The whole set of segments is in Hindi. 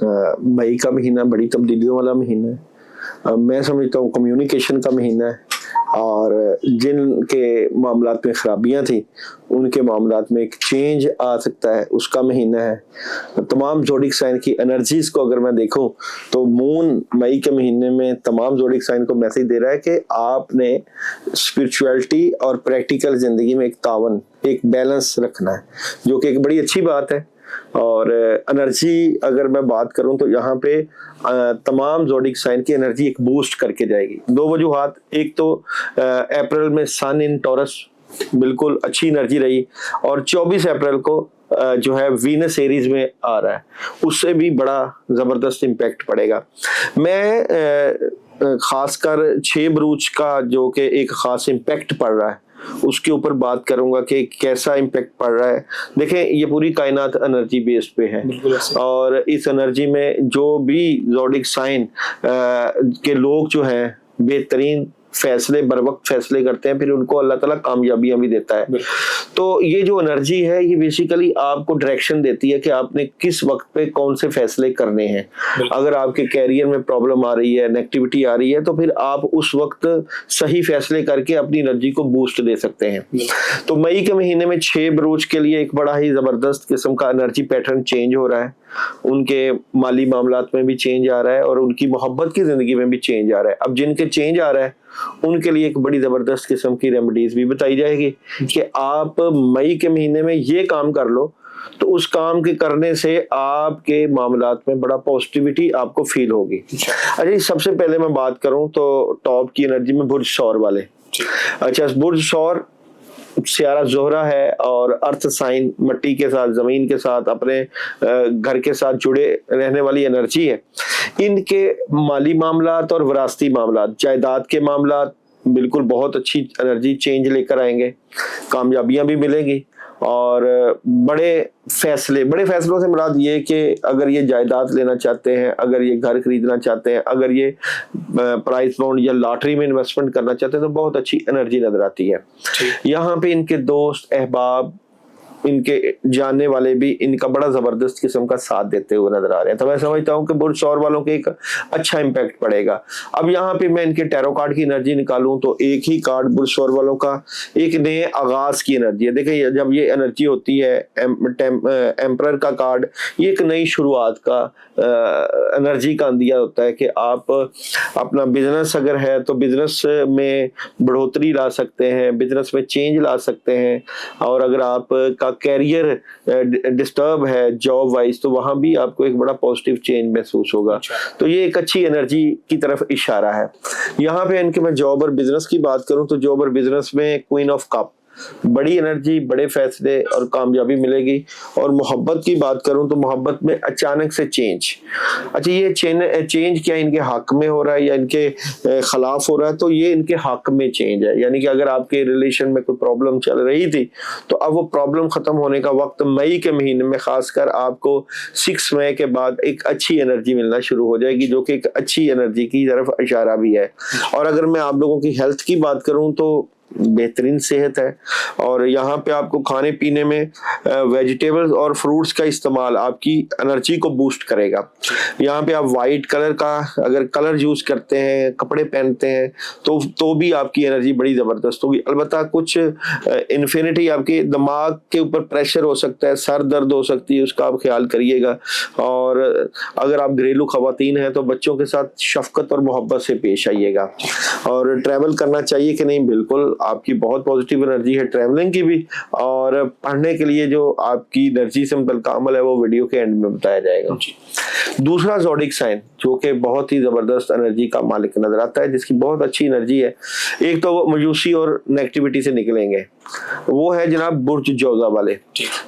मई का महीना बड़ी तब्दीलियों वाला महीना है। मैं समझता हूँ कम्युनिकेशन का महीना है, और जिनके मामलात में खराबियां थी उनके मामलात में एक चेंज आ सकता है, उसका महीना है। तमाम जोडिक साइन की एनर्जीज को अगर मैं देखूं तो मून मई के महीने में तमाम जोडिक साइन को मैसेज दे रहा है कि आपने स्पिरिचुअलिटी और प्रैक्टिकल जिंदगी में एक तावन, एक बैलेंस रखना है, जो कि एक बड़ी अच्छी बात है। और एनर्जी अगर मैं बात करूं तो यहाँ पे तमाम जोडिक साइन की एनर्जी एक बूस्ट करके जाएगी। दो वजूहात, एक तो अप्रैल में सन इन टॉरस बिल्कुल अच्छी एनर्जी रही, और 24 अप्रैल को जो है वीनस एरीज में आ रहा है, उससे भी बड़ा जबरदस्त इम्पैक्ट पड़ेगा। मैं खासकर 6 बरूज का जो कि एक खास इम्पैक्ट पड़ रहा है उसके ऊपर बात करूंगा कि कैसा इम्पैक्ट पड़ रहा है। देखें, ये पूरी कायनात एनर्जी बेस्ड पे है, और इस एनर्जी में जो भी ज़ोडिक साइन के लोग जो हैं बेहतरीन फैसले, बर वक्त फैसले करते हैं, फिर उनको अल्लाह ताला कामयाबियां भी देता है। तो ये जो एनर्जी है ये बेसिकली आपको डायरेक्शन देती है कि आपने किस वक्त पे कौन से फैसले करने हैं। अगर आपके कैरियर में प्रॉब्लम आ रही है, नेगेटिविटी आ रही है, तो फिर आप उस वक्त सही फैसले करके अपनी एनर्जी को बूस्ट दे सकते हैं। तो मई के महीने में 6 बरूज के लिए एक बड़ा ही जबरदस्त किस्म का एनर्जी पैटर्न चेंज हो रहा है। उनके माली मामलात में भी चेंज आ रहा है, और उनकी मोहब्बत की जिंदगी में भी चेंज आ रहा है। अब जिनके चेंज आ रहा है उनके लिए एक बड़ी जबरदस्त किस्म की रेमेडीज भी बताई जाएगी कि आप मई के महीने में ये काम कर लो, तो उस काम के करने से आपके मामलात में बड़ा पॉजिटिविटी आपको फील होगी। अच्छा, सबसे पहले मैं बात करूं तो टॉप की एनर्जी में बुर्ज शौर वाले। अच्छा, बुर्ज शौर सियारा जोहरा है, और अर्थ साइन मट्टी के साथ, जमीन के साथ, अपने घर के साथ जुड़े रहने वाली एनर्जी है। इनके माली मामलात और विरासती मामलात, जायदाद के मामलात बिल्कुल बहुत अच्छी एनर्जी चेंज लेकर आएंगे, कामयाबियां भी मिलेंगी, और बड़े फैसलों से मुराद ये कि अगर ये जायदाद लेना चाहते हैं, अगर ये घर खरीदना चाहते हैं, अगर ये प्राइस बॉन्ड या लॉटरी में इन्वेस्टमेंट करना चाहते हैं, तो बहुत अच्छी एनर्जी नजर आती है। यहाँ पे इनके दोस्त, अहबाब, इनके जानने वाले भी इनका बड़ा जबरदस्त किस्म का साथ देते हुए नजर आ रहे हैं। तो मैं समझता हूँ कि बुर्ज शौर वालों के एक अच्छा इंपैक्ट पड़ेगा। अब यहाँ पे मैं इनके टैरो कार्ड की एनर्जी निकालूं तो एक ही कार्ड बुर्ज शौर वालों का एक नए आगाज की एनर्जी है। देखिए, जब ये एनर्जी होती है एम्परर का कार्ड, ये एक नई शुरुआत का एनर्जी का अंदिया होता है कि आप अपना बिजनेस अगर है तो बिजनेस में बढ़ोतरी ला सकते हैं, बिजनेस में चेंज ला सकते हैं, और अगर आप का कैरियर डिस्टर्ब है जॉब वाइज, तो वहां भी आपको एक बड़ा पॉजिटिव चेंज महसूस होगा। तो ये एक अच्छी एनर्जी की तरफ इशारा है। यहाँ पे इनके मैं जॉब और बिजनेस की बात करूं तो जॉब और बिजनेस में क्वीन ऑफ कप, बड़ी एनर्जी, बड़े फैसले और कामयाबी मिलेगी। और मोहब्बत की बात करूं तो मोहब्बत में अचानक से चेंज। अच्छा, ये चेंज क्या इनके हक में हो रहा है या इनके खिलाफ हो रहा है? तो ये इनके हक में चेंज है, यानी कि अगर आपके रिलेशन में कोई प्रॉब्लम चल रही थी तो अब वो प्रॉब्लम खत्म होने का वक्त मई के महीने में, खासकर आपको 6 मई के बाद एक अच्छी एनर्जी मिलना शुरू हो जाएगी, जो कि एक अच्छी एनर्जी की तरफ इशारा भी है। और अगर मैं आप लोगों की हेल्थ की बात करूं तो बेहतरीन सेहत है, और यहाँ पे आपको खाने पीने में वेजिटेबल्स और फ्रूट्स का इस्तेमाल आपकी एनर्जी को बूस्ट करेगा। यहाँ पे आप वाइट कलर का अगर कलर यूज करते हैं, कपड़े पहनते हैं, तो भी आपकी एनर्जी बड़ी जबरदस्त होगी। अलबत्ता कुछ इन्फिनिटी आपके दिमाग के ऊपर प्रेशर हो सकता है, सर दर्द हो सकती है, उसका आप ख्याल करिएगा। और अगर आप घरेलू खवातीन हैं तो बच्चों के साथ शफकत और मोहब्बत से पेश आइएगा। और ट्रैवल करना चाहिए कि नहीं, बिल्कुल आपकी बहुत पॉजिटिव एनर्जी है ट्रैवलिंग की भी, और पढ़ने के लिए जो आपकी एनर्जी से मुतल्लिक़ अमल है वो वीडियो के एंड में बताया जाएगा। दूसरा ज़ोडिक साइन जो कि बहुत ही जबरदस्त एनर्जी का मालिक नजर आता है, जिसकी बहुत अच्छी एनर्जी है, एक तो वो मायूसी और नेगेटिविटी से निकलेंगे, वो है जनाब बुर्ज जोजा वाले,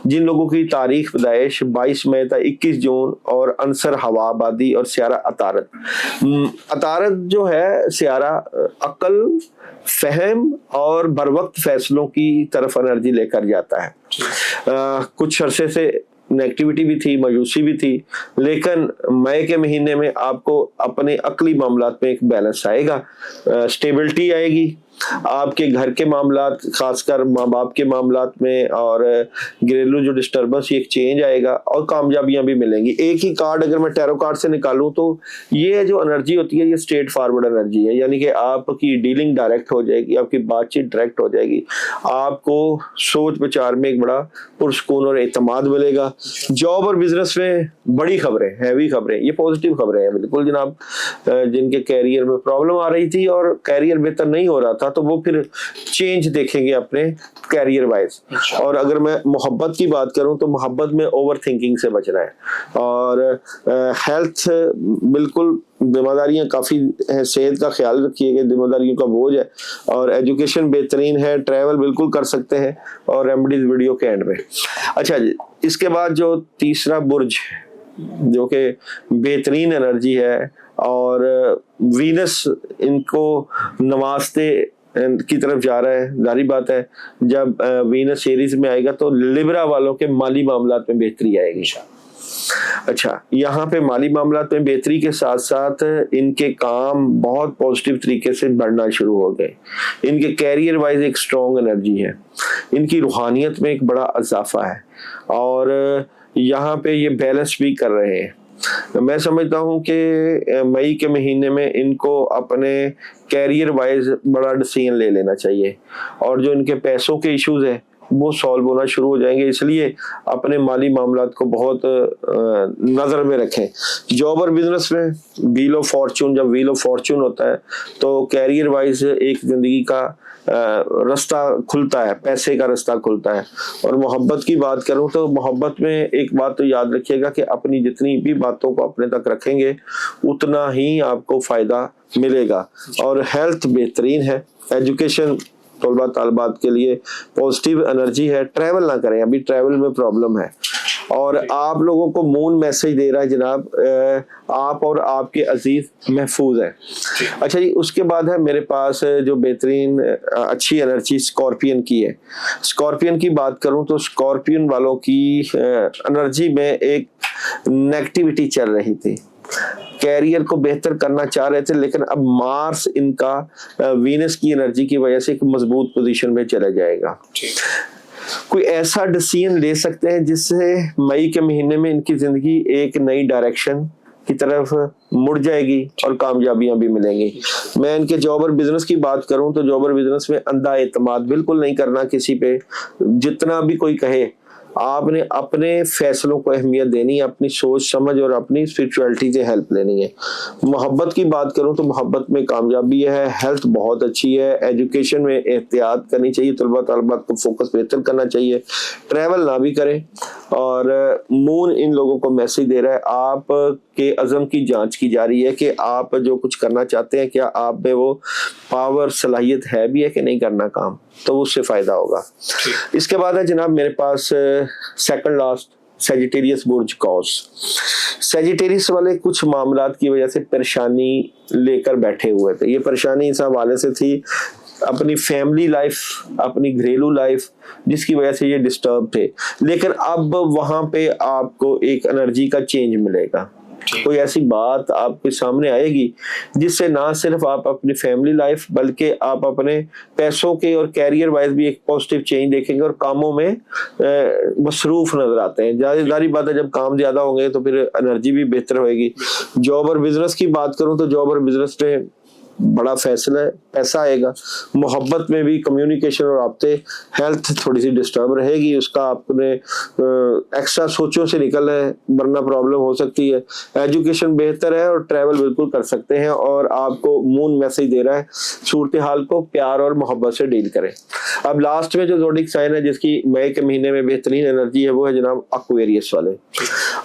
जिन लोगों की तारीख पैदाइश 22 मई तक 21 जून और अंसर हवा आबादी और सियारा अतारत। अतारत जो है सियारा अक्ल, फहम और बरवक्त फैसलों की तरफ एनर्जी लेकर जाता है। कुछ अरसे से नेगेटिविटी भी थी, मायूसी भी थी, लेकिन मई के महीने में आपको अपने अकली मामलात में एक बैलेंस आएगा, स्टेबिलिटी आएगी, आपके घर के मामलात, खासकर माँ बाप के मामलात में, और घरेलू जो डिस्टर्बेंस, एक चेंज आएगा और कामयाबियां भी मिलेंगी। एक ही कार्ड अगर मैं टैरो कार्ड से निकालूं तो ये जो एनर्जी होती है ये स्ट्रेट फॉरवर्ड एनर्जी है, यानी कि आपकी डीलिंग डायरेक्ट हो जाएगी, आपकी बातचीत डायरेक्ट हो जाएगी, आपको सोच विचार में एक बड़ा पुरस्कून और एतमाद मिलेगा। जॉब और बिजनेस में बड़ी खबरें, हैवी खबरें, ये पॉजिटिव खबरें हैं बिल्कुल जनाब। जिनके कैरियर में प्रॉब्लम आ रही थी और कैरियर बेहतर नहीं हो रहा था तो वो फिर चेंज देखेंगे अपने कैरियर वाइज। और अगर मैं मोहब्बत की बात करूं तो मोहब्बत में ओवर थिंकिंग से बचना है, और हेल्थ बिल्कुल, जिम्मेदारियां काफी हैं, सेहत का ख्याल रखिएगा, जिम्मेदारियों का बोझ है। और एजुकेशन बेहतरीन है, ट्रैवल बिल्कुल कर सकते हैं, और रेमेडीज वीडियो के एंड में। अच्छा जी, इसके बाद जो तीसरा बुर्ज जो कि बेहतरीन एनर्जी है, और वीनस इनको नवाजते की तरफ जा रहा है। जारी बात है जब वीनस एरीज में आएगा तो लिब्रा वालों के माली मामलात में बेहतरी आएगी। अच्छा, यहाँ पे माली मामलात में बेहतरी के साथ साथ इनके काम बहुत पॉजिटिव तरीके से बढ़ना शुरू हो गए। इनके कैरियर वाइज एक स्ट्रॉन्ग एनर्जी है, इनकी रूहानियत में एक बड़ा इजाफा है, और यहाँ पे ये बैलेंस भी कर रहे हैं। मैं समझता हूँ कि मई के महीने में इनको अपने कैरियर वाइज बड़ा डिसीजन ले लेना चाहिए, और जो इनके पैसों के इश्यूज है वो सॉल्व होना शुरू हो जाएंगे। इसलिए अपने माली मामलात को बहुत नजर में रखें। जॉब और बिजनेस में व्हील ऑफ फॉर्चून, जब व्हील ऑफ फॉर्चून होता है तो कैरियर वाइज एक जिंदगी का रास्ता खुलता है, पैसे का रास्ता खुलता है। और मोहब्बत की बात करूं तो मोहब्बत में एक बात तो याद रखिएगा कि अपनी जितनी भी बातों को अपने तक रखेंगे उतना ही आपको फायदा मिलेगा। और हेल्थ बेहतरीन है, एजुकेशन तलबा तालबात के लिए पॉजिटिव एनर्जी है। ट्रैवल ना करें, अभी ट्रैवल में प्रॉब्लम है, और आप लोगों को मून मैसेज दे रहा है जनाब, आप और आपके अजीज महफूज हैं। अच्छा जी, उसके बाद है मेरे पास जो बेहतरीन अच्छी एनर्जी स्कॉर्पियन की है। स्कॉर्पियन की बात करूं तो स्कॉर्पियन वालों की एनर्जी में एक नेगेटिविटी चल रही थी, कैरियर को बेहतर करना चाह रहे थे, लेकिन अब मार्स इनका वीनस की एनर्जी की वजह से एक मजबूत पोजीशन में चला जाएगा। कोई ऐसा डिसीजन ले सकते हैं जिससे मई के महीने में इनकी जिंदगी एक नई डायरेक्शन की तरफ मुड़ जाएगी और कामयाबियां भी मिलेंगी। मैं इनके जॉब और बिजनेस की बात करूं तो जॉब और बिजनेस में अंधा एतमाद बिल्कुल नहीं करना किसी पे। जितना भी कोई कहे, आपने अपने फैसलों को अहमियत देनी है, अपनी सोच समझ और अपनी स्पिरिचुअलिटी से हेल्प लेनी है। मोहब्बत की बात करूं तो मोहब्बत में कामयाबी है, हेल्थ बहुत अच्छी है, एजुकेशन में एहतियात करनी चाहिए, तलबा तालिबात को फोकस बेहतर करना चाहिए, ट्रैवल ना भी करें। और मून इन लोगों को मैसेज दे रहा है आप के अज़म की जांच की जा रही है कि आप जो कुछ करना चाहते हैं क्या आप में वो पावर सलाहियत है भी है कि नहीं करना काम, तो उससे फायदा होगा। इसके बाद है जनाब मेरे पास सेकंड लास्ट सैजिटेरियस बुर्ज कॉस। सैजिटेरियस वाले कुछ मामलात की वजह से परेशानी लेकर बैठे हुए थे। ये परेशानी इस हवाले से थी अपनी फैमिली लाइफ, अपनी घरेलू लाइफ, जिसकी वजह से ये डिस्टर्ब थे। लेकिन अब वहां पे आपको एक एनर्जी का चेंज मिलेगा, कोई ऐसी बात आपके सामने आएगी जिससे ना सिर्फ आप अपनी फैमिली लाइफ बल्कि आप अपने पैसों के और कैरियर वाइज भी एक पॉजिटिव चेंज देखेंगे और कामों में मसरूफ नजर आते हैं। जारी बात है जब काम ज्यादा होंगे तो फिर एनर्जी भी बेहतर होगी। जॉब और बिजनेस की बात करूं तो जॉब और बिजनेस में बड़ा फैसला है, पैसा आएगा। मोहब्बत में भी कम्युनिकेशन और आपते, हेल्थ थोड़ी सी डिस्टर्ब रहेगी, उसका आपने एक्स्ट्रा सोचों से निकल है वरना प्रॉब्लम हो सकती है। एजुकेशन बेहतर है और ट्रैवल बिल्कुल कर सकते हैं। और आपको मून मैसेज दे रहा है सूरत हाल को प्यार और मोहब्बत से डील करें। अब लास्ट में जो ज़ोडिक साइन है जिसकी मई के महीने में बेहतरीन एनर्जी है वो है जनाब एक्वेरियस वाले।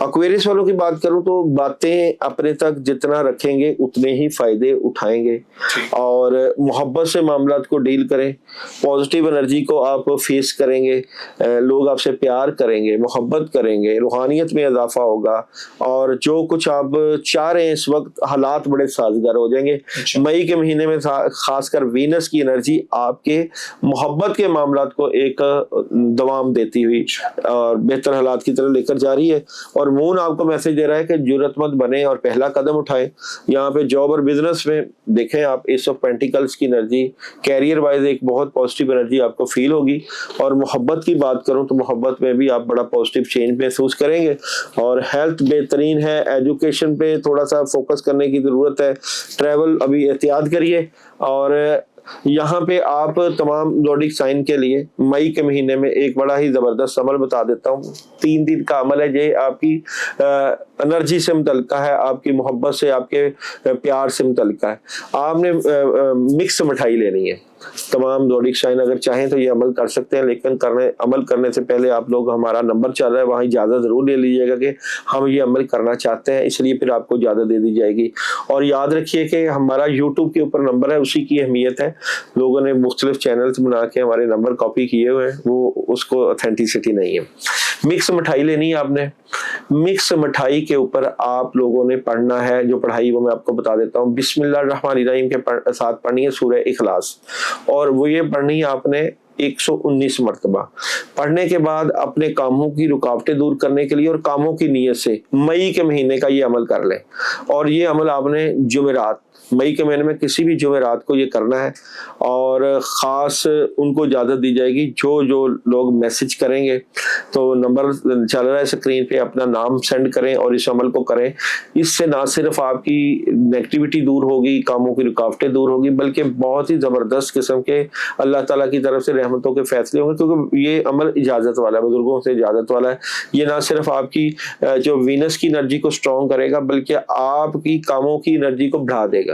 एक्वेरियस वालों की बात करूं तो बातें अपने तक जितना रखेंगे उतने ही फायदे उठाएंगे और मोहब्बत से मामलात को डील करें। पॉजिटिव एनर्जी को आप फेस करेंगे, लोग आपसे प्यार करेंगे, मोहब्बत करेंगे, रूहानियत में इजाफा होगा और जो कुछ आप चाह रहे हैं इस वक्त हालात बड़े साजगार हो जाएंगे। मई के महीने में खासकर वीनस की एनर्जी आपके मोहब्बत के मामलात को एक दवाम देती हुई और बेहतर हालात की तरफ लेकर जा रही है। और मून आपको मैसेज दे रहा है कि जुर्रतमंद बने और पहला कदम उठाएं। यहाँ पे जॉब और बिजनेस में देखें देखें आप, एस ऑफ पेंटिकल्स की एनर्जी, कैरियर वाइज एक बहुत पॉजिटिव एनर्जी आपको फील होगी। और मोहब्बत की बात करूं तो मोहब्बत में भी आप बड़ा पॉजिटिव चेंज महसूस करेंगे। और हेल्थ बेहतरीन है, एजुकेशन पे थोड़ा सा फोकस करने की जरूरत है, ट्रैवल अभी एहतियात करिए। और यहाँ पे आप तमाम ज़ोडिक साइन के लिए मई के महीने में एक बड़ा ही जबरदस्त अमल बता देता हूँ। 3 दिन का अमल है, ये आपकी एनर्जी से मुतल्लिका है, आपकी मोहब्बत से, आपके प्यार से मुतल्लिका है। आपने मिक्स मिठाई लेनी है। तमाम ज़ोडिक साइन अगर चाहें तो ये अमल कर सकते हैं, लेकिन अमल करने से पहले आप लोग, हमारा नंबर चल रहा है, वहाँ इजाज़त ज़रूर ले लीजिएगा कि हम ये अमल करना चाहते हैं, इसलिए फिर आपको इजाज़त दे दी जाएगी। और याद रखिए कि हमारा यूट्यूब के ऊपर नंबर है, उसी की अहमियत है। लोगों ने मुख्तलिफ चैनल्स बना के हमारे नंबर कॉपी किए हुए हैं, वो उसको ऑथेंटिसिटी नहीं है। मिक्स मिठाई लेनी है आपने। मिक्स मिठाई के ऊपर आप लोगों ने पढ़ना है, जो पढ़ाई वो मैं आपको बता देता हूँ। बिस्मिल्लाहिर्रहमानिर्रहीम के साथ पढ़नी है सूरह इखलास, और वो ये पढ़नी है आपने 119 मरतबा। पढ़ने के बाद अपने कामों की रुकावटें दूर करने के लिए और कामों की नीयत से मई के महीने का ये अमल कर लें। और ये अमल आपने जुमेरात, मई के महीने में किसी भी जुमेरात को ये करना है। और ख़ास उनको इजाज़त दी जाएगी जो लोग मैसेज करेंगे, तो नंबर चल रहा है स्क्रीन पे, अपना नाम सेंड करें और इस अमल को करें। इससे ना सिर्फ आपकी नेगेटिविटी दूर होगी, कामों की रुकावटें दूर होगी, बल्कि बहुत ही ज़बरदस्त किस्म के अल्लाह ताला की तरफ से रहमतों के फैसले होंगे, क्योंकि ये अमल इजाज़त वाला है, बुजुर्गों से इजाज़त वाला है। ये ना सिर्फ आपकी जो वीनस की एनर्जी को स्ट्रॉन्ग करेगा, बल्कि आपकी कामों की एनर्जी को बढ़ा देगा।